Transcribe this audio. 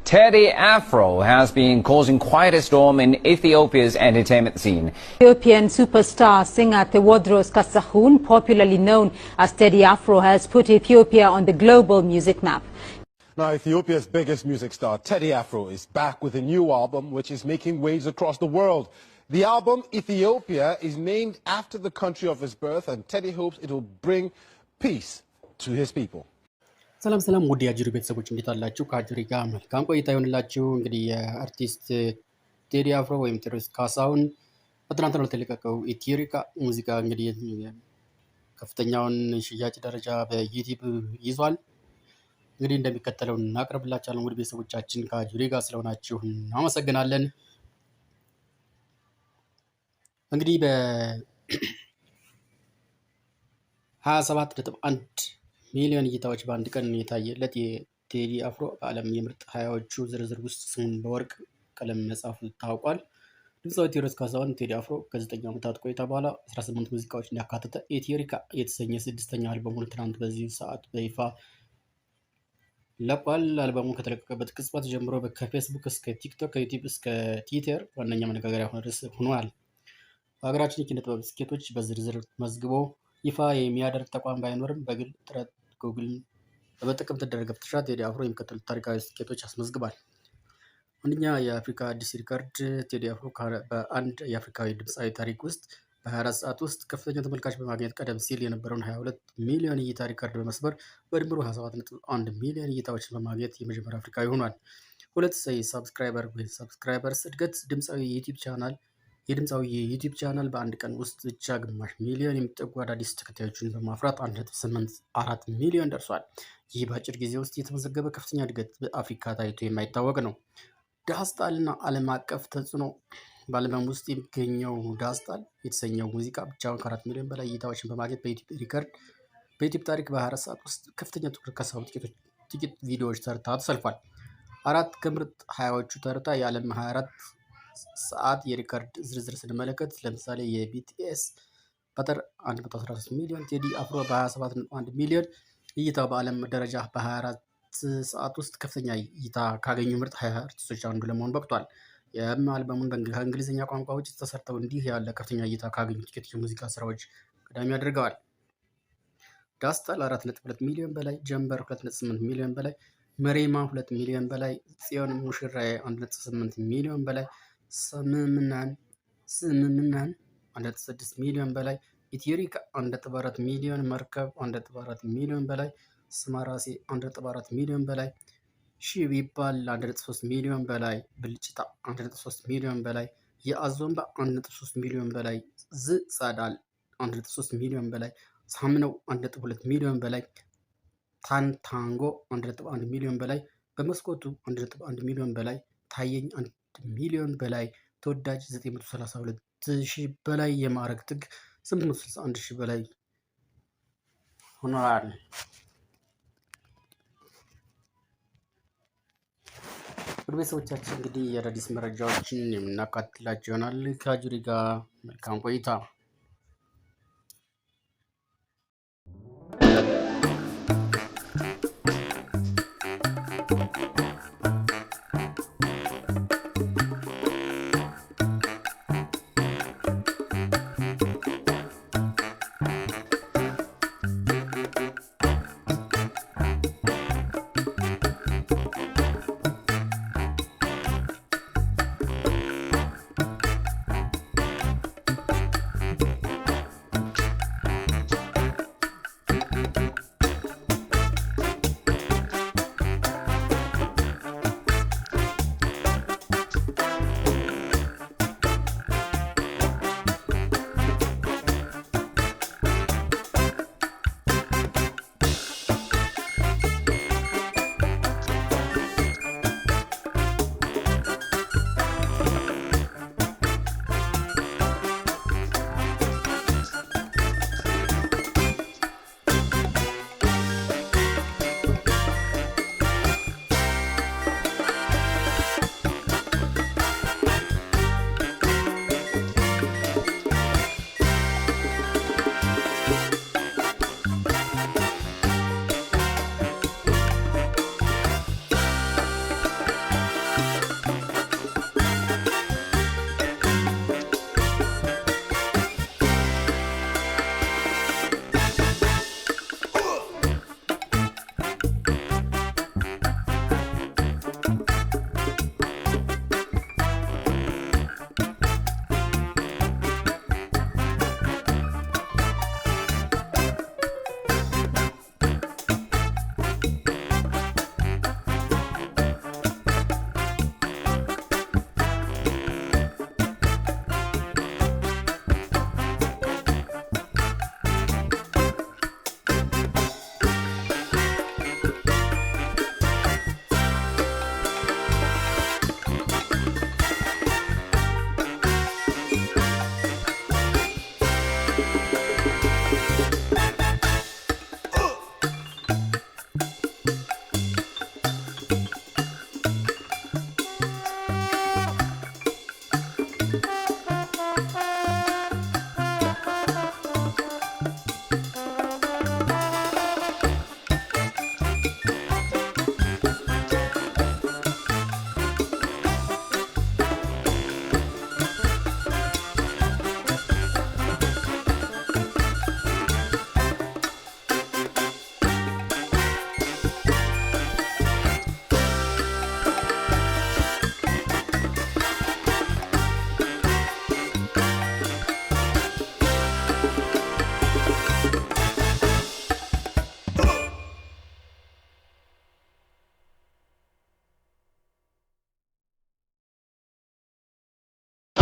Teddy Afro has been causing quite a storm in Ethiopia's entertainment scene. Ethiopian superstar singer Tewodros Kasahun, popularly known as Teddy Afro, has put Ethiopia on the global music map. Now, Ethiopia's biggest music star, Teddy Afro, is back with a new album which is making waves across the world. The album, Ethiopia, is named after the country of his birth, and Teddy hopes it will bring peace to his people. ሰላም ሰላም ውድ የአጅሪ ቤተሰቦች እንዴት አላችሁ? ከአጅሪ ጋር መልካም ቆይታ ይሁንላችሁ። እንግዲህ የአርቲስት ቴዲ አፍሮ ወይም ቴዎድሮስ ካሳሁን በትናንትናው ዕለት የተለቀቀው ኢትዮሪካ ሙዚቃ እንግዲህ ከፍተኛውን ሽያጭ ደረጃ በዩቲዩብ ይዟል። እንግዲህ እንደሚከተለው እናቀርብላችኋለን። ውድ ቤተሰቦቻችን ከአጅሪ ጋር ስለሆናችሁ እናመሰግናለን። እንግዲህ በ27.1 ሚሊዮን እይታዎች በአንድ ቀን የታየለት የቴዲ አፍሮ በዓለም የምርጥ 20ዎቹ ዝርዝር ውስጥ ስሙን በወርቅ ቀለም መጻፉ ታውቋል። ድምፃዊ ቴዎድሮስ ካሳሁን ቴዲ አፍሮ ከ9 ዓመታት ቆይታ በኋላ 18 ሙዚቃዎችን ያካተተ ኢትዮሪካ የተሰኘ 6ኛ አልበሙን ትናንት በዚህ ሰዓት በይፋ ለቋል። አልበሙ ከተለቀቀበት ቅጽበት ጀምሮ ከፌስቡክ እስከ ቲክቶክ፣ ከዩቲዩብ እስከ ትዊተር ዋነኛ መነጋገሪያ ሆኗል። በሀገራችን የኪነ ጥበብ ስኬቶች በዝርዝር መዝግቦ ይፋ የሚያደርግ ተቋም ባይኖርም በግል ጥረት ጉግል በመጠቀም ተደረገ ፍተሻ ቴዲ አፍሮ የሚከተሉት ታሪካዊ ስኬቶች አስመዝግቧል። አንደኛ፣ የአፍሪካ አዲስ ሪካርድ። ቴዲ አፍሮ በአንድ የአፍሪካዊ ድምፃዊ ታሪክ ውስጥ በ24 ሰዓት ውስጥ ከፍተኛ ተመልካች በማግኘት ቀደም ሲል የነበረውን 22 ሚሊዮን እይታ ሪካርድ በመስበር በድምሩ 27.1 ሚሊዮን እይታዎችን በማግኘት የመጀመሪያ አፍሪካዊ ሆኗል። ሁለት፣ ሰብስክራይበርስ እድገት። የድምፃዊ የዩቲዩብ ቻናል በአንድ ቀን ውስጥ ብቻ ግማሽ ሚሊዮን የሚጠጉ አዳዲስ ተከታዮችን በማፍራት 1.84 ሚሊዮን ደርሷል። ይህ በአጭር ጊዜ ውስጥ የተመዘገበ ከፍተኛ እድገት በአፍሪካ ታይቶ የማይታወቅ ነው። ዳስጣልና ዓለም አቀፍ ተጽዕኖ። በአልበም ውስጥ የሚገኘው ዳስጣል የተሰኘው ሙዚቃ ብቻውን ከ4 ሚሊዮን በላይ እይታዎችን በማግኘት በዩቲዩብ ታሪክ በ24 ሰዓት ውስጥ ከፍተኛ ትኩረት ከሳቡ ጥቂት ቪዲዮዎች ተርታ ተሰልፏል። 4 ከምርጥ 20ዎቹ ተርታ የዓለም 24 ሰዓት የሪካርድ ዝርዝር ስንመለከት ለምሳሌ የቢቲኤስ በተር 113 ሚሊዮን፣ ቴዲ አፍሮ በ27.1 ሚሊዮን እይታ በዓለም ደረጃ በ24 ሰዓት ውስጥ ከፍተኛ እይታ ካገኙ ምርጥ 20 አርቲስቶች አንዱ ለመሆን በቅቷል። አልበሙን በእንግሊዝኛ ቋንቋዎች ተሰርተው እንዲህ ያለ ከፍተኛ እይታ ካገኙ ጥቂት የሙዚቃ ስራዎች ቀዳሚ አድርገዋል። ዳስጣል 4.2 ሚሊዮን በላይ፣ ጀምበር 2.8 ሚሊዮን በላይ፣ መሬማ 2 ሚሊዮን በላይ፣ ጽዮን ሙሽራዬ 1.8 ሚሊዮን በላይ፣ ስምምናን 1.6 ሚሊዮን በላይ፣ ኢትዮሪካ 1.4 ሚሊዮን፣ መርከብ 1.4 ሚሊዮን በላይ፣ ስማራሴ 1.4 ሚሊዮን በላይ፣ ሺህ ቢባል 1.3 ሚሊዮን በላይ፣ ብልጭታ 1.3 ሚሊዮን በላይ፣ የአዞምባ 1.3 ሚሊዮን በላይ፣ ጸዳል 1.3 ሚሊዮን በላይ፣ ሳምነው 1.2 ሚሊዮን በላይ፣ ታንታንጎ 1.1 ሚሊዮን በላይ፣ በመስኮቱ 1.1 ሚሊዮን በላይ፣ ታየኝ 1 ሚሊዮን በላይ፣ ተወዳጅ 932,000 በላይ፣ የማዕረግ ትግ 861,000 በላይ ሆኗል። ውድ ቤተሰቦቻችን እንግዲህ የአዳዲስ መረጃዎችን የምናካትላችሁ ይሆናል። ከአጅሪ ጋር መልካም ቆይታ